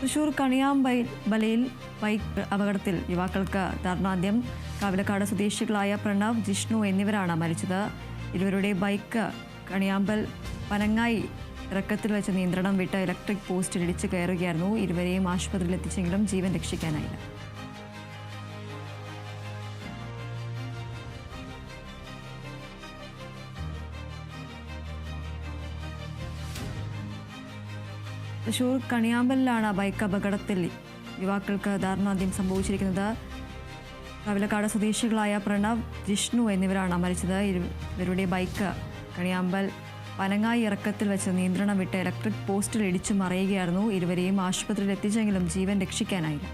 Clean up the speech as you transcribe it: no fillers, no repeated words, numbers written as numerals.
Thrissur കണിയാമ്പലയിൽ bike അപകടത്തിൽ യുവാക്കൾക്ക് ദാരുണാന്ത്യം. കാവിലക്കാട് സ്വദേശികളായ പ്രണവ്, ജിഷ്ണു എന്നിവരാണ് മരിച്ചത്. ഇരുവരുടെ ബൈക്ക് കണിയാമ്പൽ പനങ്ങായി ഇറക്കത്തിൽ വെച്ച് നിയന്ത്രണം വിട്ട് ഇലക്ട്രിക് പോസ്റ്റിൽ ഇടിച്ചു കയറുകയായിരുന്നു. ഇരുവരെയും ആശുപത്രിയിൽ എത്തിച്ചെങ്കിലും ജീവൻ രക്ഷിക്കാനായില്ല. തൃശൂർ കണിയാമ്പലിലാണ് ബൈക്ക് അപകടത്തിൽ യുവാക്കൾക്ക് ദാരുണാന്ത്യം സംഭവിച്ചിരിക്കുന്നത്. കാവിലക്കാട് സ്വദേശികളായ പ്രണവ്, ജിഷ്ണു എന്നിവരാണ് മരിച്ചത്. ഇവരുടെ ബൈക്ക് കണിയാമ്പൽ പനങ്ങായി ഇറക്കത്തിൽ വെച്ച് നിയന്ത്രണം വിട്ട് ഇലക്ട്രിക് പോസ്റ്റിൽ ഇടിച്ചു മറിയുകയായിരുന്നു. ഇരുവരെയും ആശുപത്രിയിൽ എത്തിച്ചെങ്കിലും ജീവൻ രക്ഷിക്കാനായില്ല.